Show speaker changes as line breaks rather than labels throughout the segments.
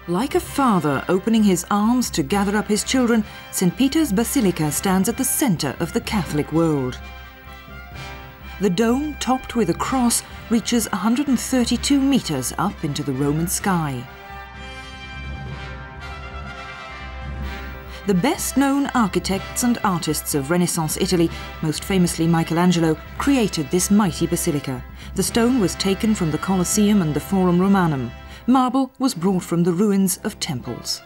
Like a father opening his arms to gather up his children, St. Peter's Basilica stands at the centre of the Catholic world. The dome, topped with a cross, reaches 132 metres up into the Roman sky. The best-known architects and artists of Renaissance Italy, most famously Michelangelo, created this mighty basilica. The stone was taken from the Colosseum and the Forum Romanum. Marble was brought from the ruins of temples.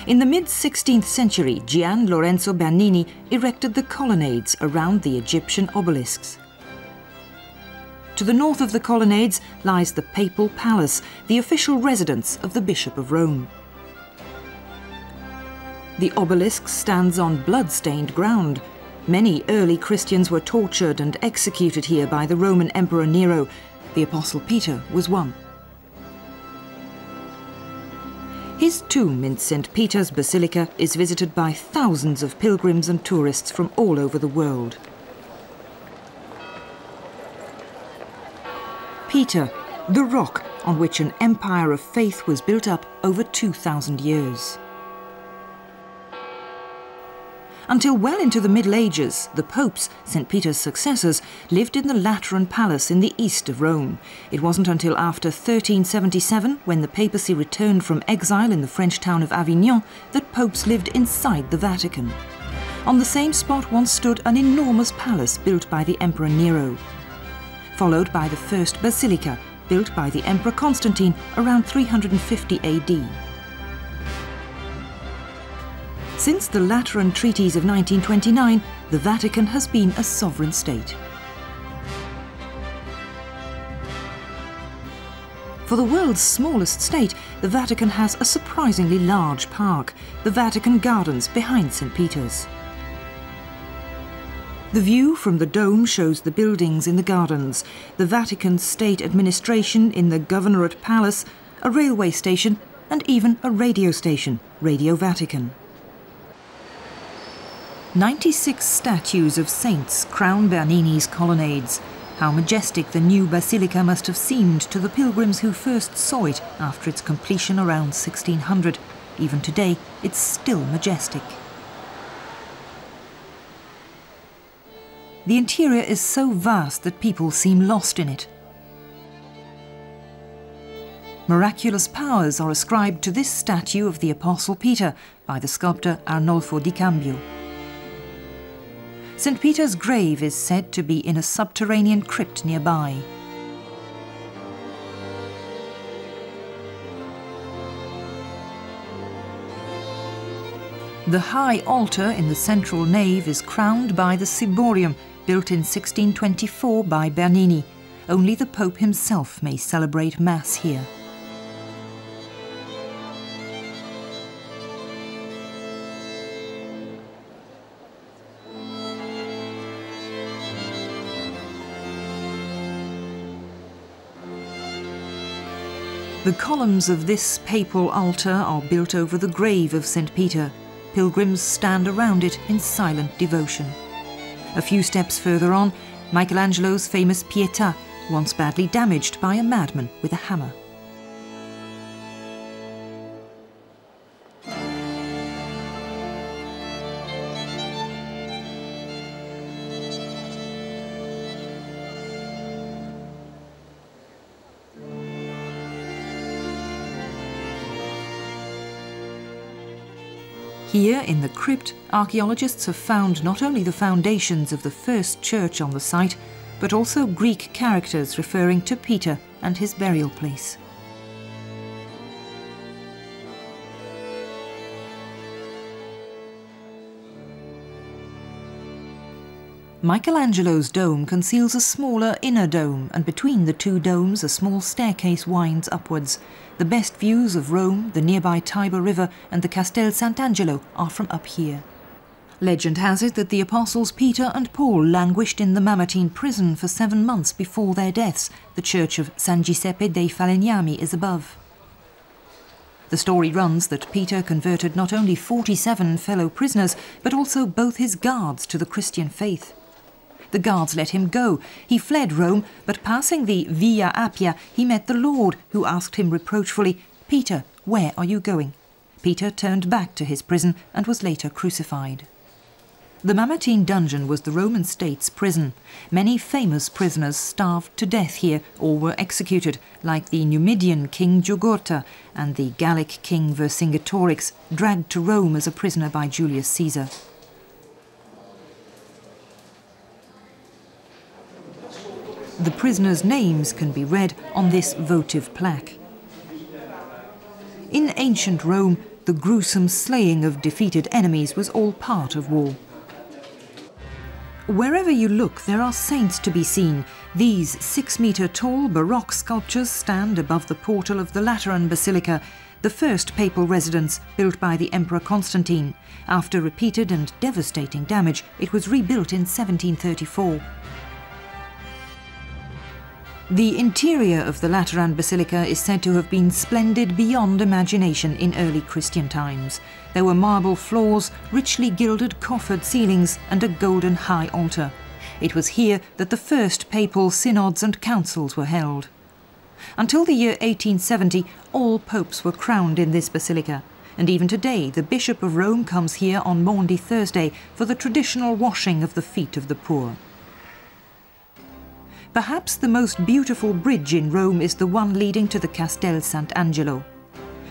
In the mid-16th century, Gian Lorenzo Bernini erected the colonnades around the Egyptian obelisks. To the north of the colonnades lies the Papal Palace, the official residence of the Bishop of Rome. The obelisk stands on blood-stained ground. Many early Christians were tortured and executed here by the Roman Emperor Nero. The Apostle Peter was one. His tomb in St. Peter's Basilica is visited by thousands of pilgrims and tourists from all over the world. Peter, the rock on which an empire of faith was built up over 2,000 years. Until well into the Middle Ages, the popes, St. Peter's successors, lived in the Lateran Palace in the east of Rome. It wasn't until after 1377, when the papacy returned from exile in the French town of Avignon, that popes lived inside the Vatican. On the same spot once stood an enormous palace built by the Emperor Nero, followed by the first basilica, built by the Emperor Constantine around 350 AD. Since the Lateran Treaties of 1929, the Vatican has been a sovereign state. For the world's smallest state, the Vatican has a surprisingly large park, the Vatican Gardens behind St. Peter's. The view from the dome shows the buildings in the gardens, the Vatican state administration in the Governorate Palace, a railway station, and even a radio station, Radio Vatican. 96 statues of saints crown Bernini's colonnades. How majestic the new basilica must have seemed to the pilgrims who first saw it after its completion around 1600. Even today, it's still majestic. The interior is so vast that people seem lost in it. Miraculous powers are ascribed to this statue of the Apostle Peter by the sculptor Arnolfo di Cambio. St. Peter's grave is said to be in a subterranean crypt nearby. The high altar in the central nave is crowned by the ciborium, built in 1624 by Bernini. Only the Pope himself may celebrate Mass here. The columns of this papal altar are built over the grave of St. Peter. Pilgrims stand around it in silent devotion. A few steps further on, Michelangelo's famous Pietà, once badly damaged by a madman with a hammer. Here in the crypt, archaeologists have found not only the foundations of the first church on the site, but also Greek characters referring to Peter and his burial place. Michelangelo's dome conceals a smaller inner dome, and between the two domes a small staircase winds upwards. The best views of Rome, the nearby Tiber River and the Castel Sant'Angelo are from up here. Legend has it that the apostles Peter and Paul languished in the Mamertine prison for 7 months before their deaths. The church of San Giuseppe dei Falegnami is above. The story runs that Peter converted not only 47 fellow prisoners, but also both his guards to the Christian faith. The guards let him go. He fled Rome, but passing the Via Appia, he met the Lord, who asked him reproachfully, "Peter, "Where are you going?" Peter turned back to his prison and was later crucified. The Mamertine dungeon was the Roman state's prison. Many famous prisoners starved to death here or were executed, like the Numidian king Jugurtha and the Gallic king Vercingetorix, dragged to Rome as a prisoner by Julius Caesar. The prisoners' names can be read on this votive plaque. In ancient Rome, the gruesome slaying of defeated enemies was all part of war. Wherever you look, there are saints to be seen. These 6-metre-tall Baroque sculptures stand above the portal of the Lateran Basilica, the first papal residence built by the Emperor Constantine. After repeated and devastating damage, it was rebuilt in 1734. The interior of the Lateran Basilica is said to have been splendid beyond imagination in early Christian times. There were marble floors, richly gilded coffered ceilings and a golden high altar. It was here that the first papal synods and councils were held. Until the year 1870, all popes were crowned in this basilica, and even today the Bishop of Rome comes here on Maundy Thursday for the traditional washing of the feet of the poor. Perhaps the most beautiful bridge in Rome is the one leading to the Castel Sant'Angelo.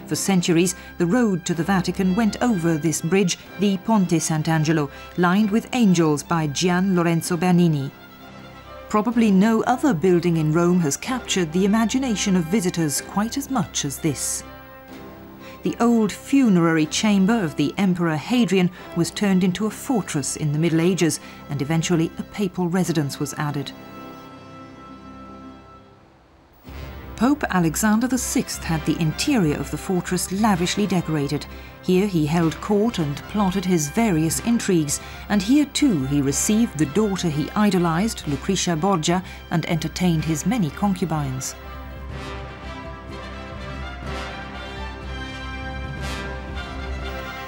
For centuries, the road to the Vatican went over this bridge, the Ponte Sant'Angelo, lined with angels by Gian Lorenzo Bernini. Probably no other building in Rome has captured the imagination of visitors quite as much as this. The old funerary chamber of the Emperor Hadrian was turned into a fortress in the Middle Ages, and eventually a papal residence was added. Pope Alexander VI had the interior of the fortress lavishly decorated. Here he held court and plotted his various intrigues, and here too he received the daughter he idolized, Lucretia Borgia, and entertained his many concubines.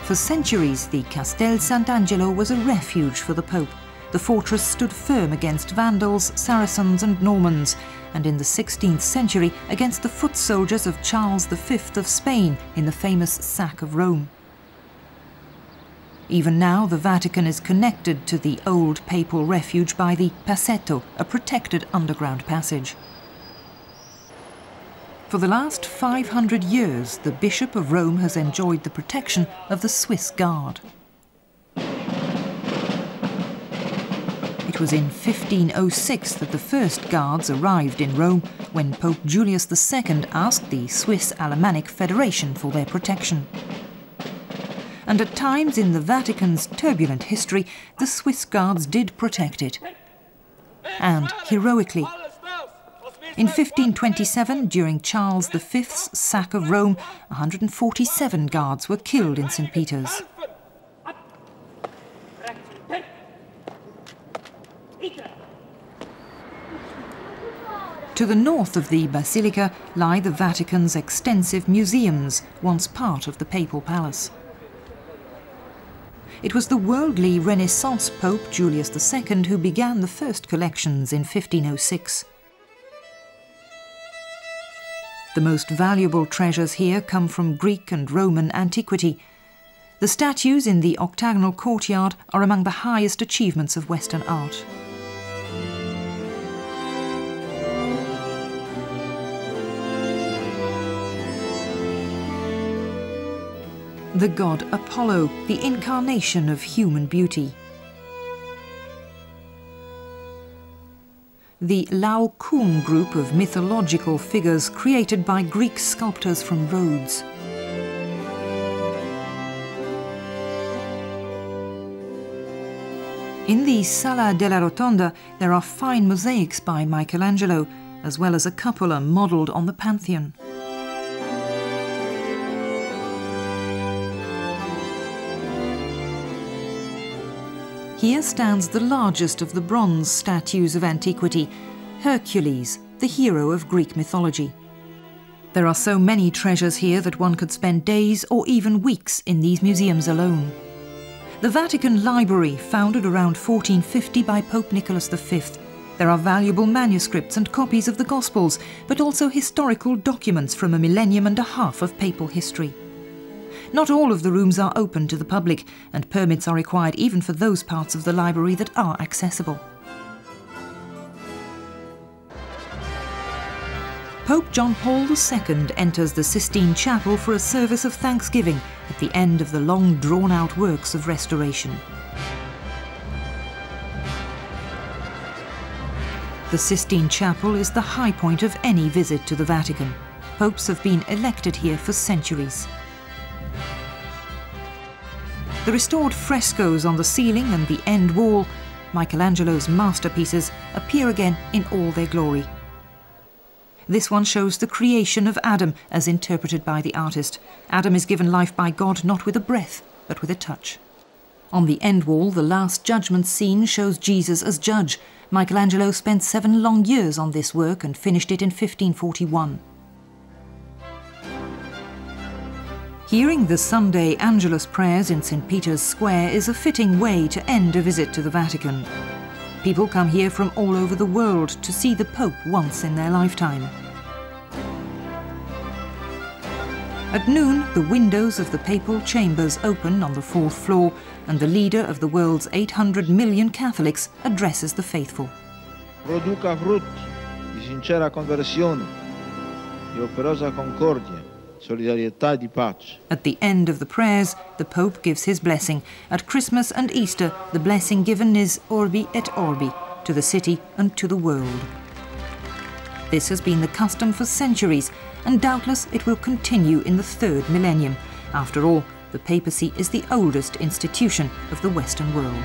For centuries, the Castel Sant'Angelo was a refuge for the Pope. The fortress stood firm against Vandals, Saracens and Normans, and in the 16th century against the foot soldiers of Charles V of Spain in the famous sack of Rome. Even now the Vatican is connected to the old papal refuge by the Passetto, a protected underground passage. For the last 500 years, the Bishop of Rome has enjoyed the protection of the Swiss Guard. It was in 1506 that the first guards arrived in Rome, when Pope Julius II asked the Swiss Alemannic Federation for their protection. And at times in the Vatican's turbulent history, the Swiss Guards did protect it. And heroically. In 1527, during Charles V's sack of Rome, 147 guards were killed in St. Peter's. To the north of the Basilica lie the Vatican's extensive museums, once part of the Papal Palace. It was the worldly Renaissance Pope Julius II who began the first collections in 1506. The most valuable treasures here come from Greek and Roman antiquity. The statues in the octagonal courtyard are among the highest achievements of Western art. The god Apollo, the incarnation of human beauty. The Laocoon group of mythological figures created by Greek sculptors from Rhodes. In the Sala della Rotonda there are fine mosaics by Michelangelo, as well as a cupola modelled on the Pantheon. Here stands the largest of the bronze statues of antiquity, Hercules, the hero of Greek mythology. There are so many treasures here that one could spend days or even weeks in these museums alone. The Vatican Library, founded around 1450 by Pope Nicholas V, There are valuable manuscripts and copies of the Gospels, but also historical documents from a millennium and a half of papal history. Not all of the rooms are open to the public, and permits are required even for those parts of the library that are accessible. Pope John Paul II enters the Sistine Chapel for a service of thanksgiving at the end of the long drawn-out works of restoration. The Sistine Chapel is the high point of any visit to the Vatican. Popes have been elected here for centuries. The restored frescoes on the ceiling and the end wall, Michelangelo's masterpieces, appear again in all their glory. This one shows the creation of Adam as interpreted by the artist. Adam is given life by God not with a breath, but with a touch. On the end wall, the Last Judgment scene shows Jesus as judge. Michelangelo spent 7 long years on this work and finished it in 1541. Hearing the Sunday Angelus prayers in St. Peter's Square is a fitting way to end a visit to the Vatican. People come here from all over the world to see the Pope once in their lifetime. At noon, the windows of the papal chambers open on the 4th floor, and the leader of the world's 800 million Catholics addresses the faithful.
Produca frutti di sincera conversione, di operosa concordia, solidarietà e di pace.
At the end of the prayers, the Pope gives his blessing. At Christmas and Easter, the blessing given is Urbi et Orbi, to the city and to the world. This has been the custom for centuries, and doubtless it will continue in the 3rd millennium. After all, the papacy is the oldest institution of the Western world.